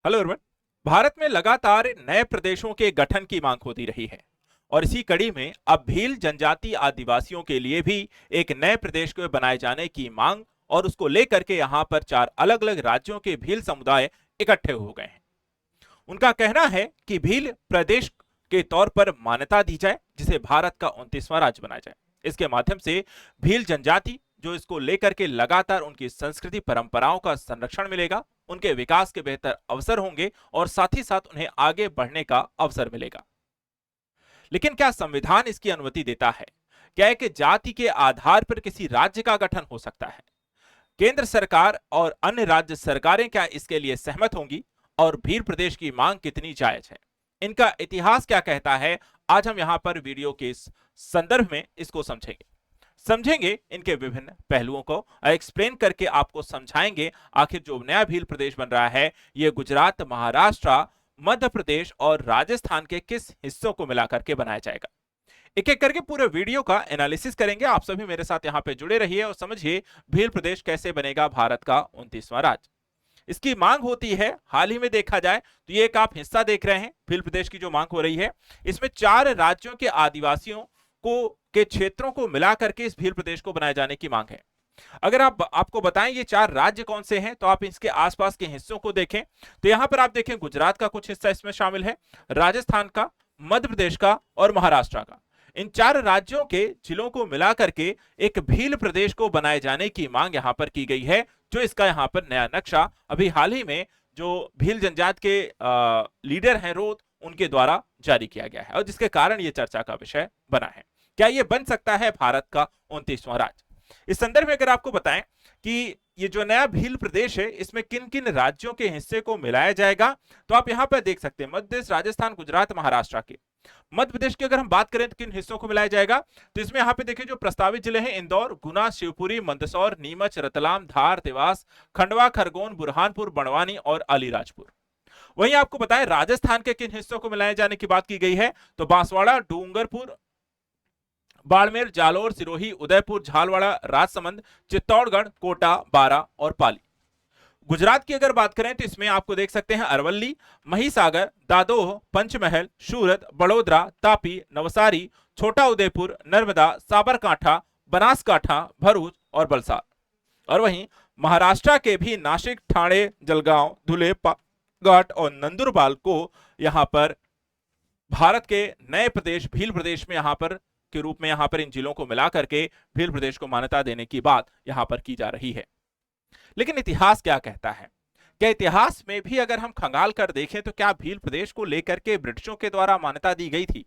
Hello everyone. Bharat में लगातार नए प्रदेशों के गठन की मांग होती रही है और इसी कड़ी में अब भील जनजाति आदिवासियों के लिए भी एक नए प्रदेश को बनाए जाने की मांग और उसको लेकर के यहाँ पर चार अलग अलग राज्यों के भील समुदाय इकट्ठे हो गए हैं। उनका कहना है कि भील प्रदेश के तौर पर मान्यता दी जाए जिसे भारत का 29वां राज्य बनाया जाए। इसके माध्यम से भील जनजाति जो इसको लेकर के लगातार उनकी संस्कृति परंपराओं का संरक्षण मिलेगा, उनके विकास के बेहतर अवसर होंगे और साथ ही साथ उन्हें आगे बढ़ने का अवसर मिलेगा। लेकिन क्या संविधान इसकी अनुमति देता है? क्या एक जाति के आधार पर किसी राज्य का गठन हो सकता है? केंद्र सरकार और अन्य राज्य सरकारें क्या इसके लिए सहमत होंगी और भील प्रदेश की मांग कितनी जायज है? इनका इतिहास क्या कहता है? आज हम यहां पर वीडियो के इस संदर्भ में इसको समझेंगे इनके विभिन्न पहलुओं को एक्सप्लेन करके आपको समझाएंगे आखिर जो नया भील प्रदेश बन रहा है ये गुजरात, महाराष्ट्र, मध्य प्रदेश और राजस्थान के किस हिस्सों को मिलाकर के बनाया जाएगा। एक एक करके पूरे वीडियो का एनालिसिस करेंगे। आप सभी मेरे साथ यहाँ पे जुड़े रहिए और समझिए भील प्रदेश कैसे बनेगा भारत का 29वां राज्य। इसकी मांग होती है, हाल ही में देखा जाए तो ये एक आप हिस्सा देख रहे हैं भील प्रदेश की जो मांग हो रही है, इसमें 4 राज्यों के आदिवासियों को के क्षेत्रों को मिलाकर के इस भील प्रदेश को बनाए जाने की मांग है। अगर आपको बताएं ये 4 राज्य कौन से हैं तो आप इसके आसपास के हिस्सों को देखें तो यहां पर आप देखें गुजरात का कुछ हिस्सा इसमें शामिल है, राजस्थान का, मध्य प्रदेश का और महाराष्ट्र का। इन 4 राज्यों के जिलों को मिलाकर के एक भील प्रदेश को बनाए जाने की मांग यहां पर की गई है, जो इसका यहां पर नया नक्शा अभी हाल ही में जो भील जनजाति के लीडर हैं रोत उनके द्वारा जारी किया गया है और जिसके कारण यह चर्चा का विषय बना है। क्या यह बन सकता है भारत का 29वां राज्य? इस संदर्भ में अगर आपको बताएं कि ये जो नया भील प्रदेश है इसमें किन किन राज्यों के हिस्से को मिलाया जाएगा तो आप यहां पर देख सकते हैं मध्य प्रदेश, राजस्थान, गुजरात, महाराष्ट्र के। मध्य प्रदेश की अगर हम बात करें तो किन हिस्सों को मिलाया जाएगा तो इसमें यहां पे देखिए जो प्रस्तावित जिले हैं इंदौर, गुना, शिवपुरी, मंदसौर, नीमच, रतलाम, धार, देवास, खंडवा, खरगोन, बुरहानपुर, बड़वानी और अलीराजपुर। वहीं आपको बताएं राजस्थान के किन हिस्सों को मिलाए जाने की बात की गई है तो बांसवाड़ा, डूंगरपुर, बाड़मेर, जालोर, सिरोही, उदयपुर, झालवाड़ा, राजसमंद, चित्तौड़गढ़, कोटा, बारा और पाली। गुजरात की अगर बात करें तो इसमें आपको देख सकते हैं अरवली, महिसागर, दादोह, पंचमहल, सूरत, बड़ोदरा, तापी, नवसारी, छोटा उदयपुर, नर्मदा, साबरकांठा, बनासकांठा, भरूच और बलसाड़। और वहीं महाराष्ट्र के भी नासिक, ठाणे, जलगांव, धुले, पालघाट और नंदुरबार को यहां पर भारत के नए प्रदेश भील प्रदेश में यहां पर के रूप में यहां पर इन जिलों को मिलाकर के भील प्रदेश को मान्यता देने की बात यहां पर की जा रही है। लेकिन इतिहास क्या कहता है? क्या इतिहास में भी अगर हम खंगाल कर देखें तो क्या भील प्रदेश को लेकर के ब्रिटिशों के द्वारा मान्यता दी गई थी?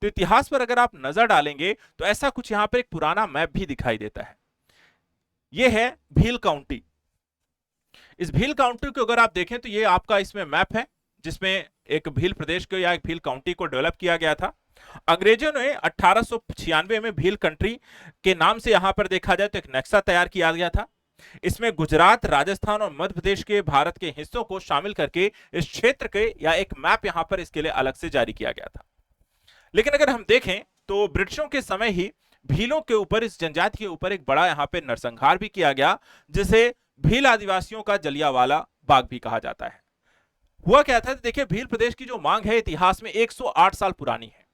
तो इतिहास पर अगर आप नजर डालेंगे तो ऐसा कुछ यहां पर एक पुराना मैप भी दिखाई देता है। यह है भील काउंटी। इस भील काउंटी को अगर आप देखें तो यह आपका इसमें मैप है जिसमें एक भील प्रदेश को या एक भील काउंटी को डेवलप किया गया था। अंग्रेजों ने 1896 में भील कंट्री के नाम से यहां पर देखा जाए तो एक नक्शा तैयार किया गया था। इसमें गुजरात, राजस्थान और मध्य प्रदेश के भारत के हिस्सों को शामिल करके इस क्षेत्र के या एक मैप यहां पर इसके लिए अलग से जारी किया गया था। लेकिन अगर हम देखें तो ब्रिटिशों के समय ही भीलों के ऊपर, इस जनजाति के ऊपर एक बड़ा यहां पर नरसंहार भी किया गया जिसे भील आदिवासियों का जलियांवाला बाग भी कहा जाता है। हुआ क्या था? देखिए भील प्रदेश की जो मांग है इतिहास में 108 साल पुरानी है।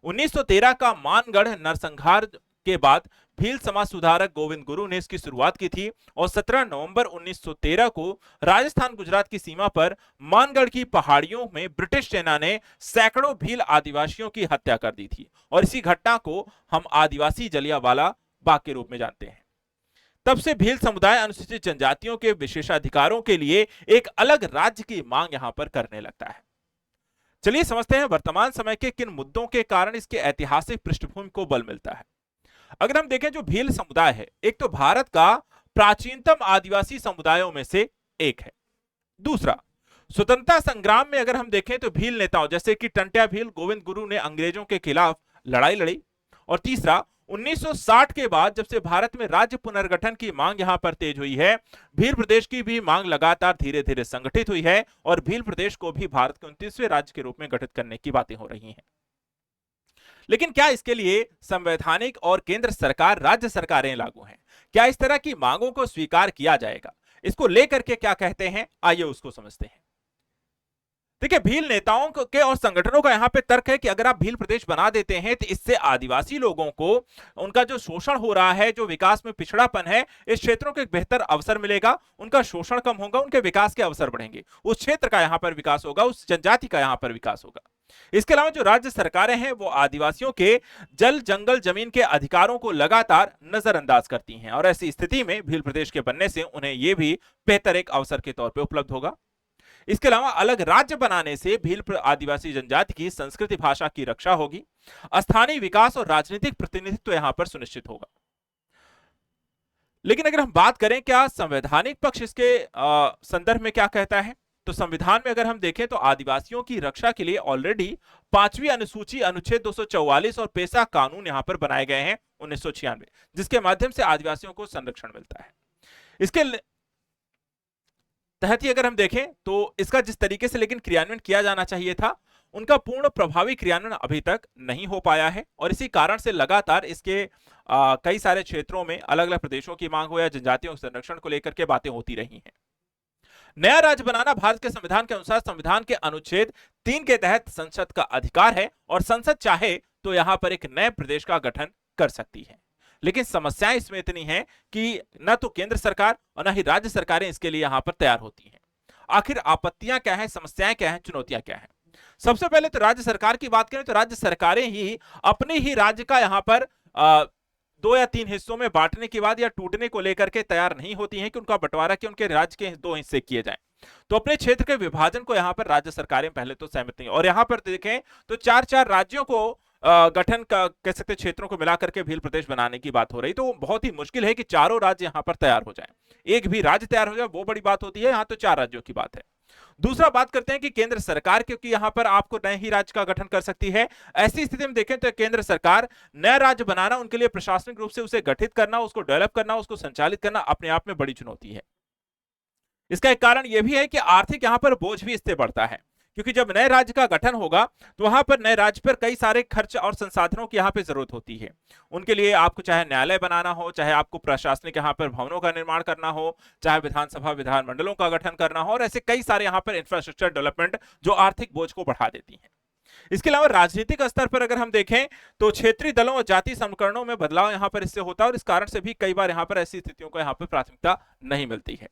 1913 का मानगढ़ नरसंहार के बाद भील समाज सुधारक गोविंद गुरु ने इसकी शुरुआत की थी और 17 नवंबर 1913 को राजस्थान गुजरात की सीमा पर मानगढ़ की पहाड़ियों में ब्रिटिश सेना ने सैकड़ों भील आदिवासियों की हत्या कर दी थी और इसी घटना को हम आदिवासी जलियांवाला बाग के रूप में जानते हैं। तब से भील समुदाय अनुसूचित जनजातियों के विशेषाधिकारों के लिए एक अलग राज्य की मांग यहां पर करने लगता है। चलिए समझते हैं वर्तमान समय के किन मुद्दों के कारण इसके ऐतिहासिक पृष्ठभूमि को बल मिलता है। अगर हम देखें जो भील समुदाय है एक तो भारत का प्राचीनतम आदिवासी समुदायों में से एक है। दूसरा, स्वतंत्रता संग्राम में अगर हम देखें तो भील नेताओं जैसे कि टंट्या भील, गोविंद गुरु ने अंग्रेजों के खिलाफ लड़ाई लड़ी। और तीसरा, 1960 के बाद जब से भारत में राज्य पुनर्गठन की मांग यहां पर तेज हुई है, भील प्रदेश की भी मांग लगातार धीरे धीरे संगठित हुई है और भील प्रदेश को भी भारत के 29वें राज्य के रूप में गठित करने की बातें हो रही हैं। लेकिन क्या इसके लिए संवैधानिक और केंद्र सरकार, राज्य सरकारें लागू हैं? क्या इस तरह की मांगों को स्वीकार किया जाएगा? इसको लेकर के क्या कहते हैं, आइए उसको समझते हैं। देखिए, भील नेताओं के और संगठनों का यहां पे तर्क है कि अगर आप भील प्रदेश बना देते हैं तो इससे आदिवासी लोगों को उनका जो शोषण हो रहा है, जो विकास में पिछड़ापन है, इस क्षेत्रों को एक बेहतर अवसर मिलेगा, उनका शोषण कम होगा, उनके विकास के अवसर बढ़ेंगे, उस क्षेत्र का यहां पर विकास होगा, उस जनजाति का यहां पर विकास होगा। इसके अलावा जो राज्य सरकारें हैं वो आदिवासियों के जल जंगल जमीन के अधिकारों को लगातार नजरअंदाज करती हैं, और ऐसी स्थिति में भील प्रदेश के बनने से उन्हें यह भी बेहतर एक अवसर के तौर पर उपलब्ध होगा। इसके अलावा अलग राज्य बनाने से भील आदिवासी जनजाति की संस्कृति भाषा की रक्षा होगी, स्थानीय विकास और राजनीतिक प्रतिनिधित्व यहां पर सुनिश्चित होगा। लेकिन अगर हम बात करें क्या संवैधानिक पक्ष इसके संदर्भ में क्या कहता है, तो संविधान में अगर हम देखें तो आदिवासियों की रक्षा के लिए ऑलरेडी 5वीं अनुसूची अनुच्छेद 244 और पेशा कानून यहां पर बनाए गए हैं 1996, जिसके माध्यम से आदिवासियों को संरक्षण मिलता है। इसके तहत ही अगर हम देखें तो इसका जिस तरीके से लेकिन क्रियान्वयन किया जाना चाहिए था, उनका पूर्ण प्रभावी क्रियान्वयन अभी तक नहीं हो पाया है, और इसी कारण से लगातार इसके कई सारे क्षेत्रों में अलग अलग प्रदेशों की मांग हो या जनजातियों के संरक्षण को लेकर के बातें होती रही हैं। नया राज्य बनाना भारत के संविधान के अनुसार संविधान के अनुच्छेद 3 के तहत संसद का अधिकार है, और संसद चाहे तो यहां पर एक नए प्रदेश का गठन कर सकती है। लेकिन समस्याएं इसमें इतनी हैं कि न तो केंद्र सरकार और न ही राज्य सरकारें इसके लिए यहां पर तैयार होती हैं। आखिर आपत्तियां क्या हैं, समस्याएं क्या हैं, चुनौतियां क्या हैं? सबसे पहले तो राज्य सरकार की बात करें तो राज्य सरकारें ही अपने ही राज्य का यहां पर 2 या 3 हिस्सों में बांटने के बाद या टूटने को लेकर के तैयार नहीं होती हैं कि उनका बंटवारा कि उनके राज्य के 2 हिस्से किए जाएं। तो अपने क्षेत्र के विभाजन को यहां पर राज्य सरकारें पहले तो सहमत नहीं, और यहां पर देखें तो 4-4 राज्यों को गठन का कह सकते क्षेत्रों को मिलाकर के भील प्रदेश बनाने की बात हो रही, तो बहुत ही मुश्किल है कि चारों राज्य यहां पर तैयार हो जाएं। एक भी राज्य तैयार हो जाए वो बड़ी बात होती है, यहां तो 4 राज्यों की बात है। दूसरा बात करते हैं कि केंद्र सरकार, क्योंकि यहां पर आपको नए ही राज्य का गठन कर सकती है, ऐसी स्थिति में देखें तो केंद्र सरकार नया राज्य बनाना, उनके लिए प्रशासनिक रूप से उसे गठित करना, उसको डेवलप करना, उसको संचालित करना अपने आप में बड़ी चुनौती है। इसका एक कारण यह भी है कि आर्थिक यहां पर बोझ भी इससे बढ़ता है, क्योंकि जब नए राज्य का गठन होगा तो वहां पर नए राज्य पर कई सारे खर्च और संसाधनों की यहां पे जरूरत होती है। उनके लिए आपको चाहे न्यायालय बनाना हो, चाहे आपको प्रशासनिक यहां पर भवनों का निर्माण करना हो, चाहे विधानसभा विधानमंडलों का गठन करना हो, और ऐसे कई सारे यहां पर इंफ्रास्ट्रक्चर डेवलपमेंट जो आर्थिक बोझ को बढ़ा देती है। इसके अलावा राजनीतिक स्तर पर अगर हम देखें तो क्षेत्रीय दलों और जाति समीकरणों में बदलाव यहां पर इससे होता है, और इस कारण से भी कई बार यहां पर ऐसी स्थितियों को यहां पर प्राथमिकता नहीं मिलती है।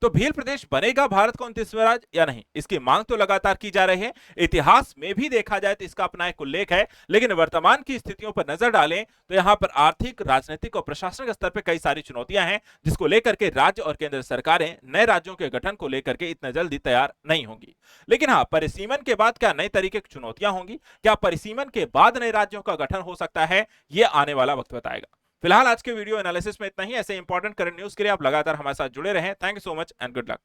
तो भील प्रदेश बनेगा भारत का 29वां राज्य या नहीं, इसकी मांग तो लगातार की जा रही है। इतिहास में भी देखा जाए तो इसका अपना एक उल्लेख है, लेकिन वर्तमान की स्थितियों पर नजर डालें तो यहां पर आर्थिक, राजनीतिक और प्रशासनिक स्तर पर कई सारी चुनौतियां हैं, जिसको लेकर के राज्य और केंद्र सरकारें नए राज्यों के गठन को लेकर के इतने जल्दी तैयार नहीं होंगी। लेकिन हाँ, परिसीमन के बाद क्या नए तरीके की चुनौतियां होंगी, क्या परिसीमन के बाद नए राज्यों का गठन हो सकता है, यह आने वाला वक्त बताएगा। फिलहाल आज के वीडियो एनालिसिस में इतना ही। ऐसे इंपॉर्टेंट करंट न्यूज के लिए आप लगातार हमारे साथ जुड़े रहें। Thank you so much and good luck.